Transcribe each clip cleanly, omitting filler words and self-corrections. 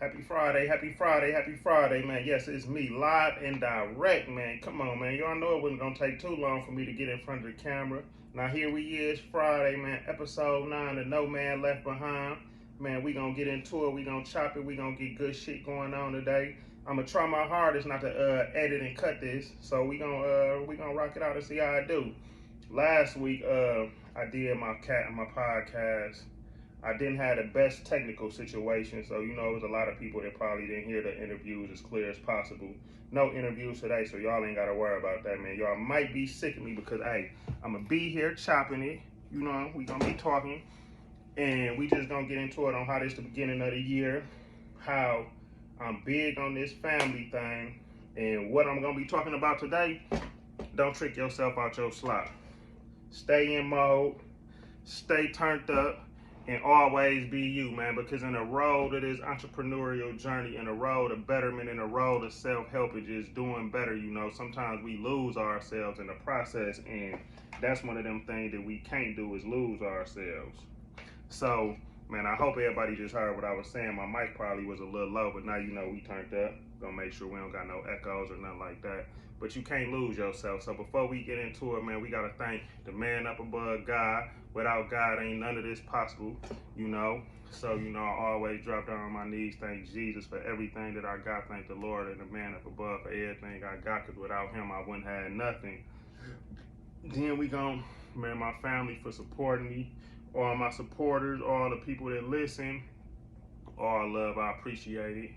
Happy Friday, happy Friday, happy Friday, man. Yes, it's me, live and direct, man. Come on, man. Y'all know it wasn't gonna take too long for me to get in front of the camera. Now here we is, Friday, man, episode 9 of No Man Left Behind. Man, we gonna get into it, we gonna chop it, we gonna get good shit going on today. I'm gonna try my hardest not to edit and cut this. So we gonna rock it out and see how I do. Last week, I did my podcast. I didn't have the best technical situation, so it was a lot of people that probably didn't hear the interviews as clear as possible. No interviews today, so y'all ain't gotta worry about that, man. Y'all might be sick of me because hey, I'm gonna be here chopping it. We gonna be talking, and we just gonna get into it on how this the beginning of the year, how I'm big on this family thing, and what I'm gonna be talking about today. Don't trick yourself out your slot. Stay in mode, stay turned up, and always be you, man, because in the road of this entrepreneurial journey, in the road of betterment, in the road of self-help and just doing better, sometimes we lose ourselves in the process, and that's one of them things that we can't do is lose ourselves. So, man, I hope everybody just heard what I was saying. My mic probably was a little low, but now we turned up. Gonna make sure we don't got no echoes or nothing like that. But you can't lose yourself. So before we get into it, man, we gotta thank the man up above, God. Without God, ain't none of this possible, So, I always drop down on my knees, thank Jesus for everything that I got. Thank the Lord and the man up above for everything I got, because without him, I wouldn't have nothing. Then we gon' man, my family for supporting me, all my supporters, all the people that listen, all love, I appreciate it.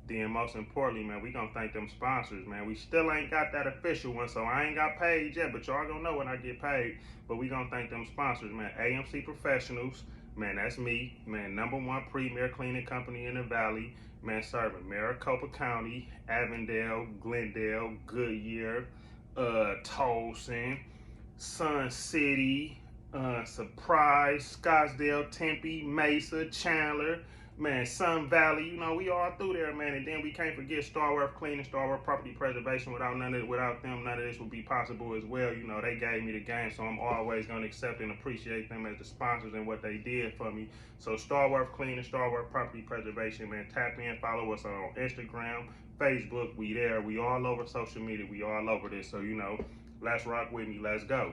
Then most importantly, man, we gonna thank them sponsors, man. We still ain't got that official one, so I ain't got paid yet, but y'all gonna know when I get paid. But we gonna thank them sponsors, man. AMC Professionals, man, that's me, man. #1 premier cleaning company in the Valley, man, serving Maricopa County, Avondale, Glendale, Goodyear, Tolson, Sun City, Surprise, Scottsdale, Tempe, Mesa, Chandler, man, Sun Valley. We all through there, man. And then we can't forget Starworth Cleaning, Starworth Property Preservation. Without them, none of this would be possible as well. They gave me the game, so I'm always gonna accept and appreciate them as the sponsors and what they did for me. So Starworth Cleaning, Starworth Property Preservation, man. Tap in, follow us on Instagram, Facebook. We there. We all over social media. We all over this. So let's rock with me. Let's go.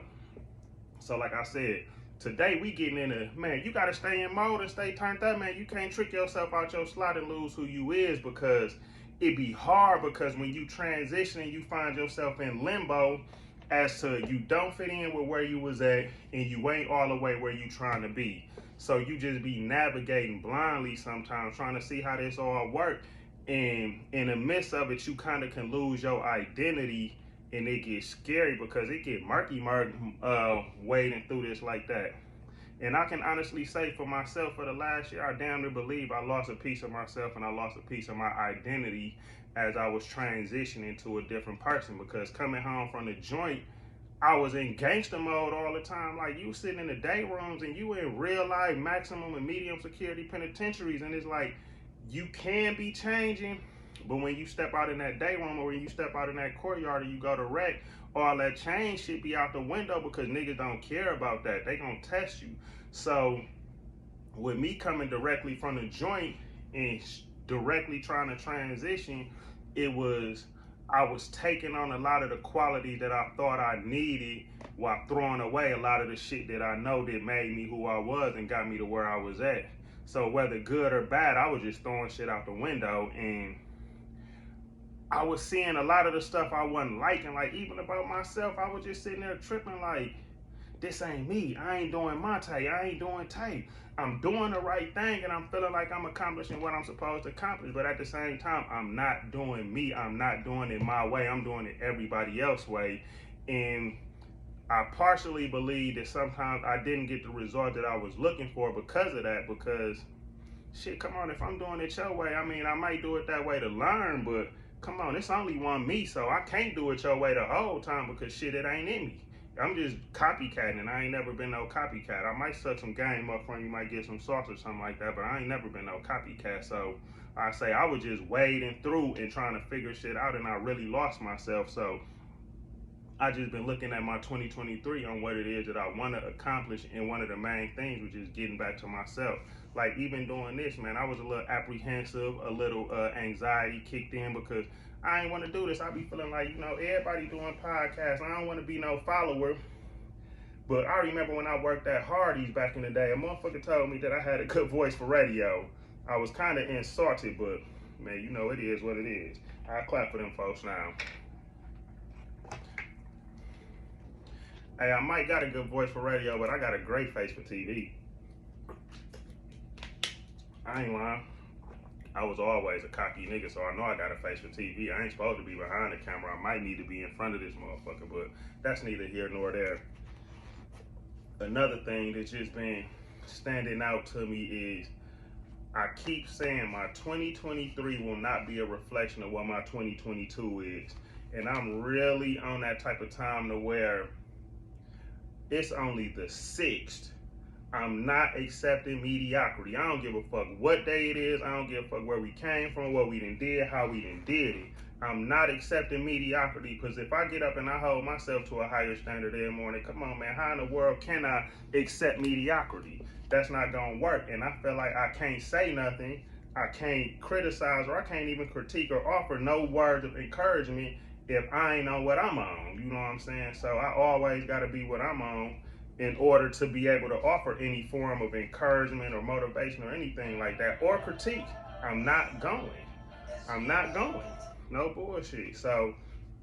So like I said, today we getting into, man, you gotta stay in mode and stay turned up, man. You can't trick yourself out your slot and lose who you is, because it be hard, because when you transition and you find yourself in limbo as to you don't fit in with where you was at and you ain't all the way where you trying to be. So you just be navigating blindly sometimes, trying to see how this all work. And in the midst of it, you kind of can lose your identity, and it gets scary because it get murky wading through this like that. And I can honestly say for myself, for the last year, I damn near believe I lost a piece of myself and I lost a piece of my identity as I was transitioning to a different person. Because coming home from the joint, I was in gangster mode all the time. Like, you sitting in the day rooms and you in real life maximum and medium security penitentiaries, and it's like, you can be changing, but when you step out in that day room or when you step out in that courtyard or you go to rec, all that change should be out the window, because niggas don't care about that. They gonna test you. So with me coming directly from the joint and directly trying to transition, I was taking on a lot of the qualities that I thought I needed while throwing away a lot of the shit that I know that made me who I was and got me to where I was at. So whether good or bad, I was just throwing shit out the window, and I was seeing a lot of the stuff I wasn't liking, like even about myself. I was just sitting there tripping like, this ain't me. I ain't doing Monte. I ain't doing tape. I'm doing the right thing and I'm feeling like I'm accomplishing what I'm supposed to accomplish. But at the same time, I'm not doing me. I'm not doing it my way. I'm doing it everybody else's way. And I partially believe that sometimes I didn't get the result that I was looking for because of that. Because shit, come on, if I'm doing it your way, I mean, I might do it that way to learn, but come on, it's only one me, so I can't do it your way the whole time, because shit, it ain't in me. I'm just copycatting, and I ain't never been no copycat. I might suck some game up front, you might get some sauce or something like that, but I ain't never been no copycat. So I say I was just wading through and trying to figure shit out, and I really lost myself. So I just been looking at my 2023 on what it is that I want to accomplish, and one of the main things was just getting back to myself. like even doing this, man, I was a little apprehensive, a little anxiety kicked in because I ain't want to do this. I be feeling like, everybody doing podcasts. I don't want to be no follower. But I remember when I worked at Hardee's back in the day, a motherfucker told me that I had a good voice for radio. I was kind of insulted, but man, it is what it is. I clap for them folks now. Hey, I might got a good voice for radio, but I got a great face for TV. I ain't lying. I was always a cocky nigga, so I know I got a face for TV. I ain't supposed to be behind the camera. I might need to be in front of this motherfucker, but that's neither here nor there. Another thing that's just been standing out to me is I keep saying my 2023 will not be a reflection of what my 2022 is. And I'm really on that type of time to where it's only the 6th. I'm not accepting mediocrity. I don't give a fuck what day it is. I don't give a fuck where we came from, what we done did, how we done did it. I'm not accepting mediocrity, because if I get up and I hold myself to a higher standard every morning, come on, man, how in the world can I accept mediocrity? That's not gonna work. And I feel like I can't say nothing, I can't criticize, or I can't even critique or offer no words of encouragement if I ain't on what I'm on. You know what I'm saying? So I always gotta be what I'm on in order to be able to offer any form of encouragement or motivation or anything like that, or critique. I'm not going. No bullshit. So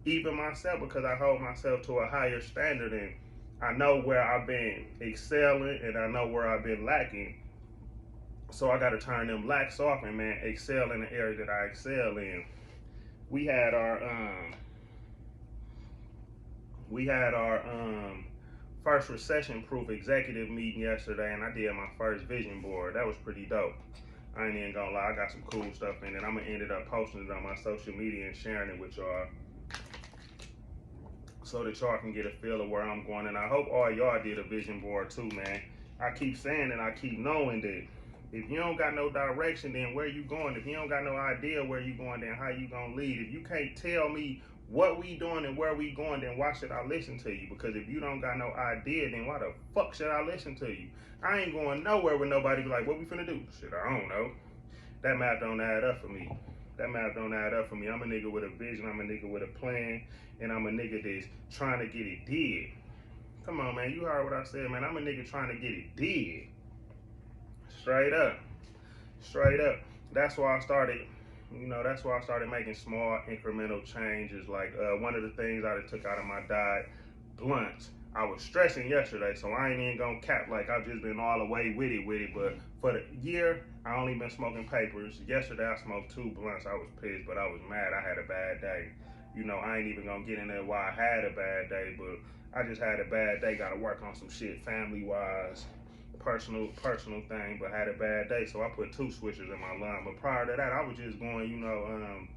even myself, because I hold myself to a higher standard and I know where I've been excelling and I know where I've been lacking. So I got to turn them lacks off and, man, excel in the area that I excel in. We had our first recession-proof executive meeting yesterday, and I did my first vision board. That was pretty dope. I ain't even gonna lie, I got some cool stuff in it. I'm gonna end up posting it on my social media and sharing it with y'all so that y'all can get a feel of where I'm going. And I hope all y'all did a vision board too, man. I keep saying and I keep knowing that if you don't got no direction, then where you going? If you don't got no idea where you going, then how you gonna lead? If you can't tell me what we doing and where we going, then why should I listen to you? Because if you don't got no idea, then why the fuck should I listen to you? I ain't going nowhere with nobody be like, what we finna do? Shit, I don't know. That math don't add up for me. I'm a nigga with a vision, I'm a nigga with a plan, and I'm a nigga that's trying to get it did. Come on, man, you heard what I said, man. I'm a nigga trying to get it did. Straight up. That's why I started making small incremental changes. Like one of the things I took out of my diet, blunts. I was stressing yesterday, so I ain't even gonna cap like I've just been all the way with it. But for the year, I only been smoking papers. Yesterday I smoked 2 blunts. I was pissed, but I was mad. I had a bad day. I ain't even gonna get in there why I had a bad day, but I just had a bad day. Gotta work on some shit family-wise, personal thing, but had a bad day, so I put 2 switches in my lung. But prior to that, I was just going,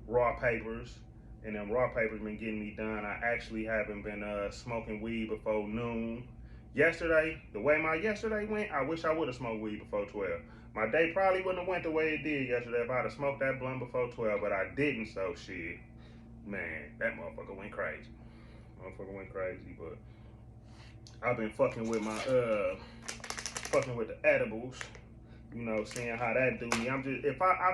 raw papers. And them raw papers been getting me done. I actually haven't been smoking weed before noon. Yesterday, the way my yesterday went, I wish I would have smoked weed before 12. My day probably wouldn't have went the way it did yesterday if I'd have smoked that blunt before 12, but I didn't, so shit. Man, that motherfucker went crazy. But I've been fucking with the edibles. Seeing how that do me. I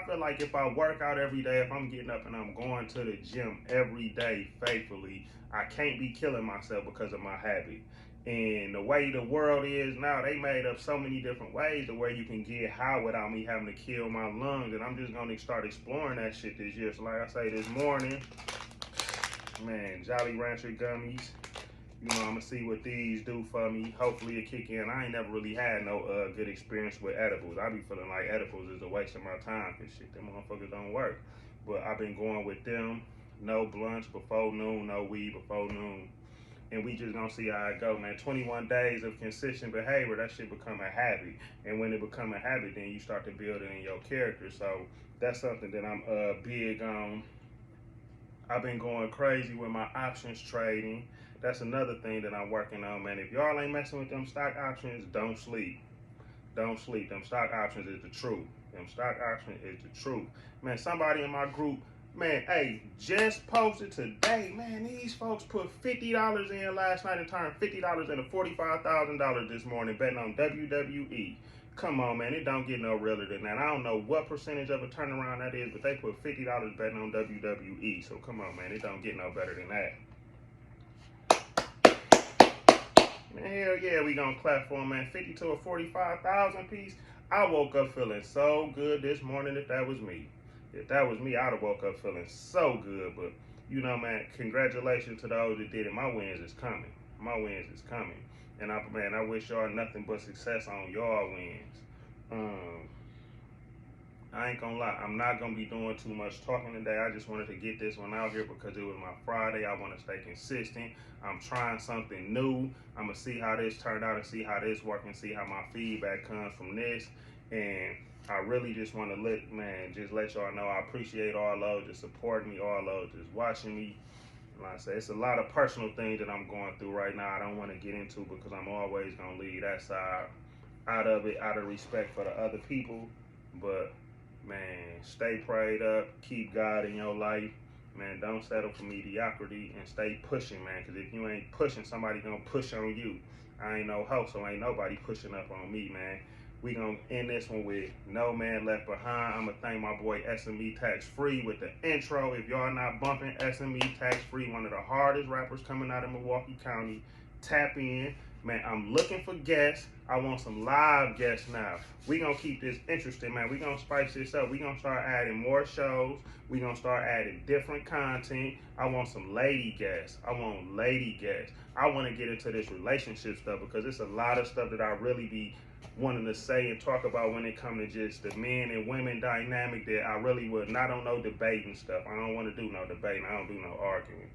feel like if I work out every day, if I'm getting up and I'm going to the gym every day faithfully, I can't be killing myself because of my habit. And the way the world is now, they made up so many different ways to where you can get high without me having to kill my lungs. And I'm just going to start exploring that shit this year. So like I say, this morning, man, Jolly Rancher gummies. I'm going to see what these do for me. Hopefully it kick in. I ain't never really had no good experience with edibles. I be feeling like edibles is a waste of my time because shit, them motherfuckers don't work. But I've been going with them. No blunts before noon, no weed before noon. And we just going to see how it go, man. 21 days of consistent behavior, that shit become a habit. And when it become a habit, then you start to build it in your character. So that's something that I'm big on. I've been going crazy with my options trading. That's another thing that I'm working on, man. If y'all ain't messing with them stock options, don't sleep. Them stock options is the truth. Man, somebody in my group, man, hey, just posted today, man, these folks put $50 in last night and turned $50 into $45,000 this morning betting on WWE. Come on, man. It don't get no realer than that. I don't know what percentage of a turnaround that is, but they put $50 betting on WWE. So come on, man. It don't get no better than that. Man, hell yeah, we gonna clap for him, man. 50 to a 45,000 piece. I woke up feeling so good this morning. If that was me, I'd have woke up feeling so good. But you know, man, congratulations to those that did it. My wins is coming. And I wish y'all nothing but success on y'all wins. I ain't gonna lie, I'm not gonna be doing too much talking today. I just wanted to get this one out here because it was my Friday. I want to stay consistent. I'm trying something new. I'm gonna see how this turned out and see how this works and see how my feedback comes from this. And I really just want to let y'all know I appreciate all those that support me, all those that's watching me. Like I say, it's a lot of personal things that I'm going through right now. I don't want to get into because I'm always gonna leave that side out of it, out of respect for the other people. But man, stay prayed up, keep God in your life. Man, don't settle for mediocrity and stay pushing, man. Because if you ain't pushing, somebody gonna push on you. I ain't no hoe, so ain't nobody pushing up on me, man. We gonna end this one with No Man Left Behind. I'm gonna thank my boy SME Tax Free with the intro. If y'all not bumping SME Tax Free, one of the hardest rappers coming out of Milwaukee County, tap in. Man, I'm looking for guests. I want some live guests now. We gonna keep this interesting, man. We gonna spice this up. We gonna start adding more shows. We gonna start adding different content. I want some lady guests. I want to get into this relationship stuff because it's a lot of stuff that I really be wanting to say and talk about when it comes to just the men and women dynamic that I really would not on no debating stuff. I don't want to do no debating. I don't do no arguing.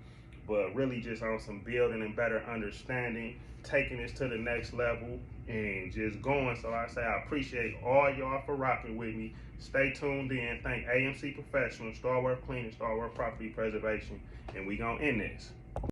But really just on some building and better understanding, taking this to the next level and just going. So I say I appreciate all y'all for rocking with me. Stay tuned in. Thank AMC Professional, Star Worth Cleaning, Star Worth Property Preservation, and we gonna end this.